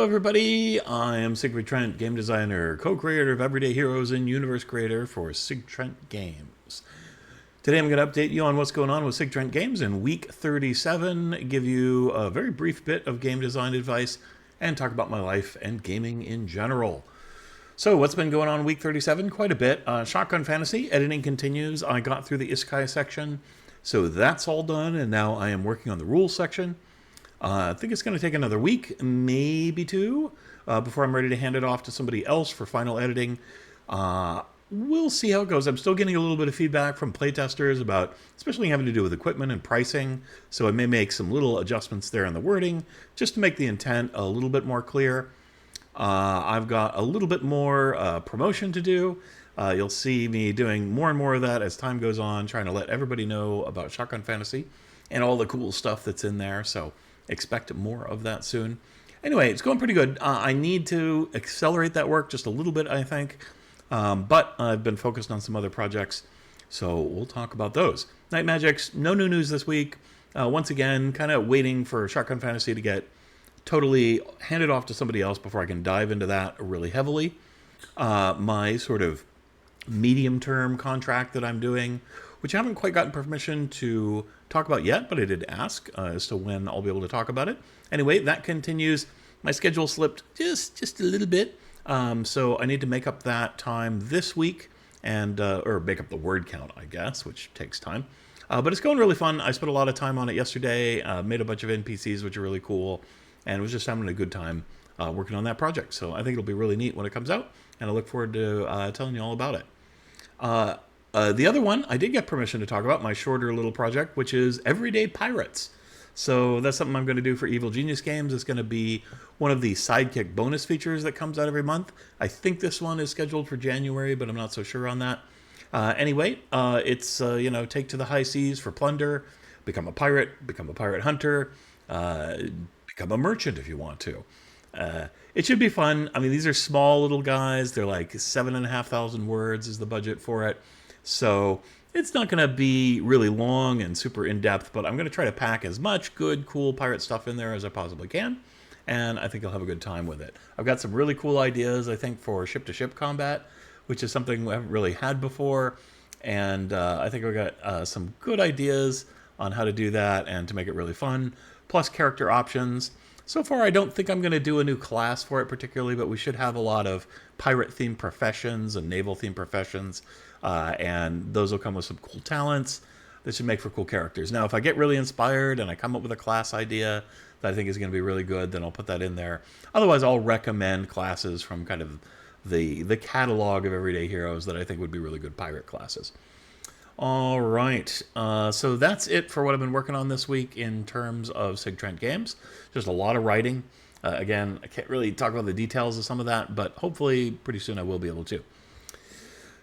Hello everybody, I am Siegfried Trent, game designer, co-creator of Everyday Heroes and universe creator for Sig Trent Games. Today I'm going to update you on what's going on with Sig Trent Games in week 37, give you a very brief bit of game design advice, and talk about my life and gaming in general. So what's been going on in week 37? Quite a bit. Shotgun Fantasy, editing continues. I got through the Isekai section, so that's all done, and now I am working on the rules section. I think it's going to take another week, maybe two, before I'm ready to hand it off to somebody else for final editing. We'll see how it goes. I'm still getting a little bit of feedback from playtesters about, especially having to do with equipment and pricing, so I may make some little adjustments there in the wording, just to make the intent a little bit more clear. I've got a little bit more promotion to do. You'll see me doing more and more of that as time goes on, trying to let everybody know about Shotgun Fantasy and all the cool stuff that's in there, so expect more of that soon. Anyway, it's going pretty good. I need to accelerate that work just a little bit, I think. But I've been focused on some other projects, so we'll talk about those. Night Magics, no new news this week. Once again, kind of waiting for Shotgun Fantasy to get totally handed off to somebody else before I can dive into that really heavily. My sort of medium-term contract that I'm doing, which I haven't quite gotten permission to talk about yet, but I did ask as to when I'll be able to talk about it. Anyway, that continues. My schedule slipped just a little bit, so I need to make up that time this week, and or make up the word count, I guess, which takes time. But it's going really fun. I spent a lot of time on it yesterday, made a bunch of NPCs, which are really cool, and was just having a good time working on that project. So I think it'll be really neat when it comes out, and I look forward to telling you all about it. The other one, I did get permission to talk about, my shorter little project, which is Everyday Pirates. So that's something I'm going to do for Evil Genius Games. It's going to be one of the sidekick bonus features that comes out every month. I think this one is scheduled for January, but I'm not so sure on that. Anyway, it's, take to the high seas for plunder, become a pirate hunter, become a merchant if you want to. It should be fun. I mean, these are small little guys. They're like 7,500 words is the budget for it. So it's not going to be really long and super in-depth, but I'm going to try to pack as much good, cool pirate stuff in there as I possibly can, and I think I'll have a good time with it. I've got some really cool ideas, I think, for ship-to-ship combat, which is something we haven't really had before, and I think I've got some good ideas on how to do that and to make it really fun, plus character options. So far, I don't think I'm going to do a new class for it particularly, but we should have a lot of pirate-themed professions and naval-themed professions, and those will come with some cool talents that should make for cool characters. Now, if I get really inspired and I come up with a class idea that I think is going to be really good, then I'll put that in there. Otherwise, I'll recommend classes from kind of the catalog of Everyday Heroes that I think would be really good pirate classes. All right, so that's it for what I've been working on this week in terms of Sig Trent Games. Just a lot of writing. Again, I can't really talk about the details of some of that, but hopefully pretty soon I will be able to.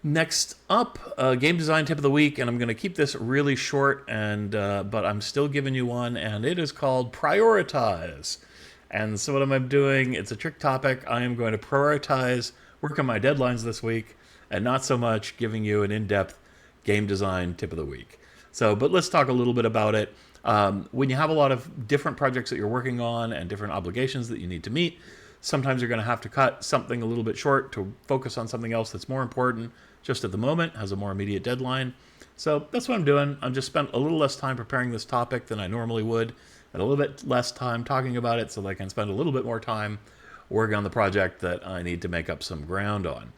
Next up, game design tip of the week, and I'm going to keep this really short, and but I'm still giving you one, and it is called prioritize. And so what am I doing? It's a trick topic. I am going to prioritize work on my deadlines this week, and not so much giving you an in-depth game design tip of the week. But let's talk a little bit about it. When you have a lot of different projects that you're working on and different obligations that you need to meet, sometimes you're going to have to cut something a little bit short to focus on something else that's more important just at the moment, has a more immediate deadline. So that's what I'm doing. I've just spent a little less time preparing this topic than I normally would, and a little bit less time talking about it so that I can spend a little bit more time working on the project that I need to make up some ground on.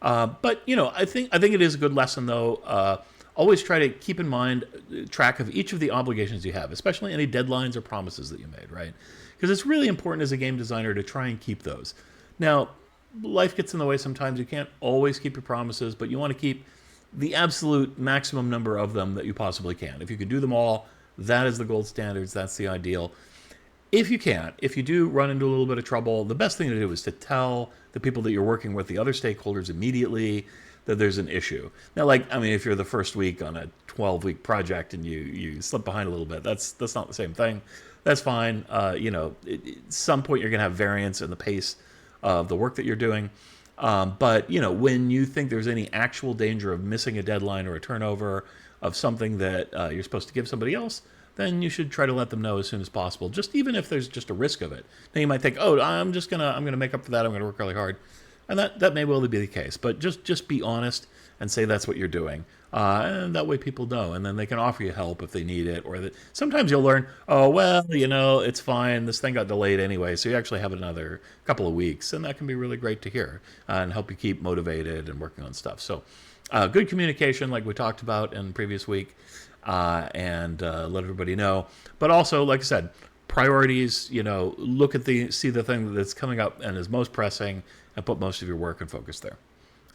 But I think it is a good lesson, though. Always try to keep in mind track of each of the obligations you have, especially any deadlines or promises that you made, right? Because it's really important as a game designer to try and keep those. Now, life gets in the way sometimes. You can't always keep your promises, but you want to keep the absolute maximum number of them that you possibly can. If you can do them all, that is the gold standards. That's the ideal. If you can't, if you do run into a little bit of trouble, the best thing to do is to tell the people that you're working with, the other stakeholders, immediately that there's an issue. Now, if you're the first week on a 12-week project and you slip behind a little bit, that's not the same thing. That's fine. At some point you're going to have variance in the pace of the work that you're doing. But when you think there's any actual danger of missing a deadline or a turnover of something that you're supposed to give somebody else, then you should try to let them know as soon as possible, just even if there's just a risk of it. Now you might think, oh, I'm gonna make up for that, I'm gonna work really hard. And that may well be the case, but just be honest and say that's what you're doing. And that way people know, and then they can offer you help if they need it. Or that sometimes you'll learn, oh, well, it's fine. This thing got delayed anyway, so you actually have another couple of weeks, and that can be really great to hear and help you keep motivated and working on stuff. So good communication, like we talked about in the previous week, and let everybody know. But also, like I said, priorities, see the thing that's coming up and is most pressing, and put most of your work and focus there.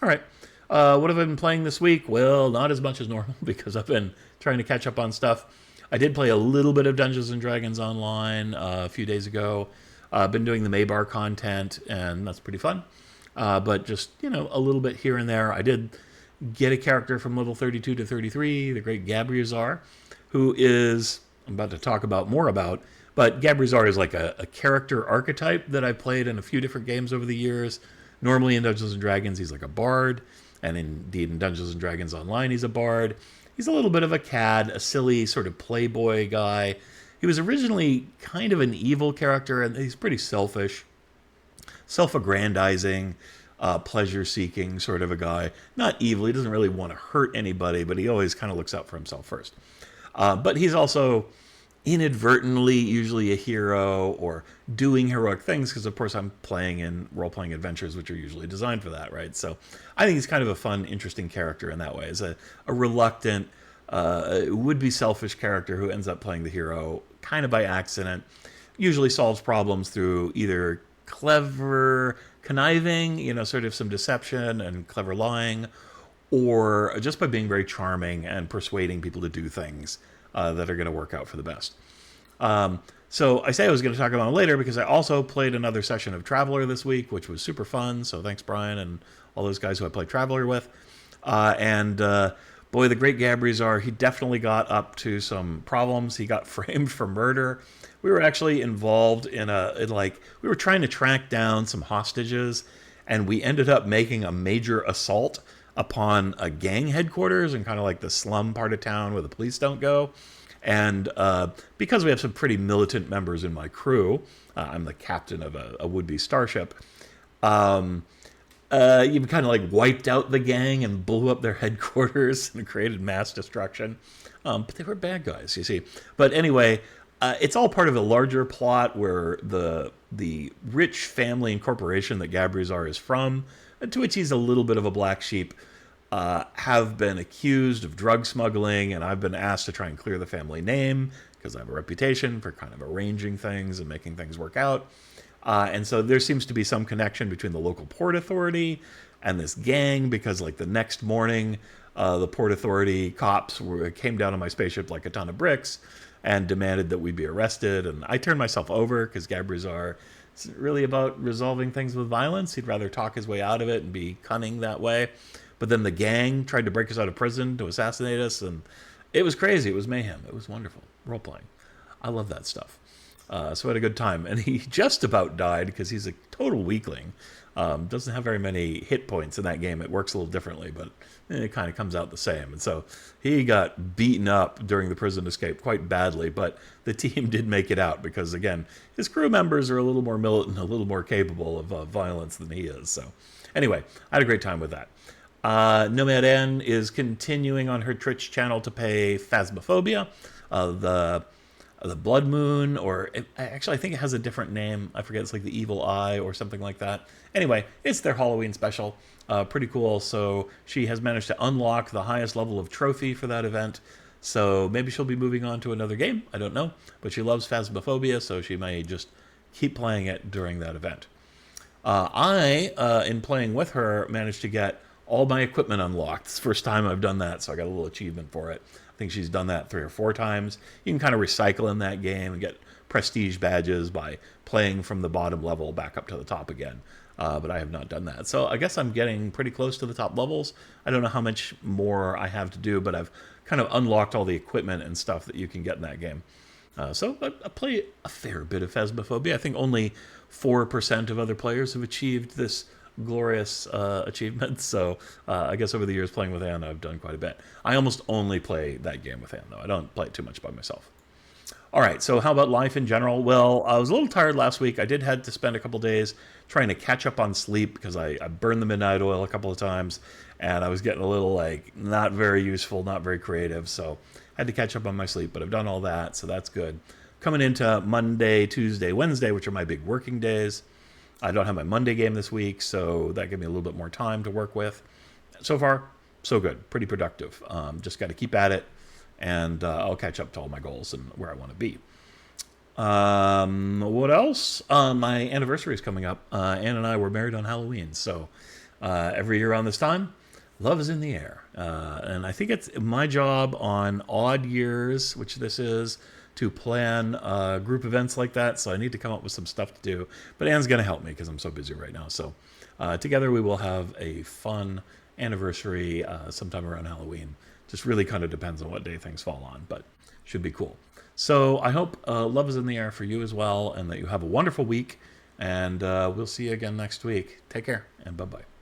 All right. What have I been playing this week? Well, not as much as normal because I've been trying to catch up on stuff. I did play a little bit of Dungeons & Dragons online a few days ago. I've been doing the Maybar content, and that's pretty fun. But just, a little bit here and there. I did get a character from level 32 to 33, the great Gabriazar, who is, I'm about to talk more about, but Gabriazar is like a character archetype that I've played in a few different games over the years. Normally in Dungeons & Dragons, he's like a bard. And indeed, in Dungeons & Dragons Online, he's a bard. He's a little bit of a cad, a silly sort of playboy guy. He was originally kind of an evil character, and he's pretty selfish, self-aggrandizing, pleasure-seeking sort of a guy. Not evil. He doesn't really want to hurt anybody, but he always kind of looks out for himself first. But he's also inadvertently usually a hero or doing heroic things because, of course, I'm playing in role-playing adventures, which are usually designed for that, right? So I think he's kind of a fun, interesting character in that way. As a reluctant, would-be selfish character who ends up playing the hero kind of by accident, usually solves problems through either clever conniving, sort of some deception and clever lying, or just by being very charming and persuading people to do things that are going to work out for the best. So I say I was going to talk about it later because I also played another session of Traveler this week, which was super fun. So thanks, Brian, and all those guys who I played Traveler with. Boy, the great Gabriazar, he definitely got up to some problems. He got framed for murder. We were actually involved we were trying to track down some hostages, and we ended up making a major assault upon a gang headquarters in kind of like the slum part of town where the police don't go. And because we have some pretty militant members in my crew, I'm the captain of a would-be starship, you kind of like wiped out the gang and blew up their headquarters and created mass destruction. But they were bad guys, you see. But anyway, it's all part of a larger plot where the rich family and corporation that Gabriazar is from, to which he's a little bit of a black sheep, have been accused of drug smuggling, and I've been asked to try and clear the family name because I have a reputation for kind of arranging things and making things work out. And so there seems to be some connection between the local port authority and this gang because, like, the next morning, the port authority cops came down on my spaceship like a ton of bricks and demanded that we be arrested. And I turned myself over because Gabriazar is really about resolving things with violence. He'd rather talk his way out of it and be cunning that way. But then the gang tried to break us out of prison to assassinate us, and it was crazy. It was mayhem. It was wonderful. Role-playing. I love that stuff. So I had a good time. And he just about died because he's a total weakling. Doesn't have very many hit points in that game. It works a little differently, but it kind of comes out the same. And so he got beaten up during the prison escape quite badly, but the team did make it out because, again, his crew members are a little more militant, a little more capable of violence than he is. So anyway, I had a great time with that. Nomad N is continuing on her Twitch channel to pay Phasmophobia, the Blood Moon, or actually I think it has a different name. I forget, it's like the Evil Eye or something like that. Anyway, it's their Halloween special. Pretty cool. So she has managed to unlock the highest level of trophy for that event. So maybe she'll be moving on to another game. I don't know. But she loves Phasmophobia, so she may just keep playing it during that event. In playing with her, managed to get all my equipment unlocked. It's the first time I've done that, so I got a little achievement for it. I think she's done that 3 or 4 times. You can kind of recycle in that game and get prestige badges by playing from the bottom level back up to the top again. But I have not done that. So I guess I'm getting pretty close to the top levels. I don't know how much more I have to do, but I've kind of unlocked all the equipment and stuff that you can get in that game. So I play a fair bit of Phasmophobia. I think only 4% of other players have achieved this glorious achievement. So I guess over the years playing with Anna, I've done quite a bit. I almost only play that game with Anna, though. I don't play it too much by myself. All right, so how about life in general? Well, I was a little tired last week. I did had to spend a couple days trying to catch up on sleep because I burned the midnight oil a couple of times, and I was getting a little like not very useful, not very creative. So I had to catch up on my sleep, but I've done all that, so that's good. Coming into Monday, Tuesday, Wednesday, which are my big working days. I don't have my Monday game this week, so that gave me a little bit more time to work with. So far, so good. Pretty productive. Just got to keep at it, and I'll catch up to all my goals and where I want to be. What else? My anniversary is coming up. Ann and I were married on Halloween, so every year around this time, love is in the air. And I think it's my job on odd years, which this is, to plan group events like that. So I need to come up with some stuff to do. But Ann's going to help me because I'm so busy right now. So together we will have a fun anniversary sometime around Halloween. Just really kind of depends on what day things fall on, but should be cool. So I hope love is in the air for you as well, and that you have a wonderful week. And we'll see you again next week. Take care, and bye-bye.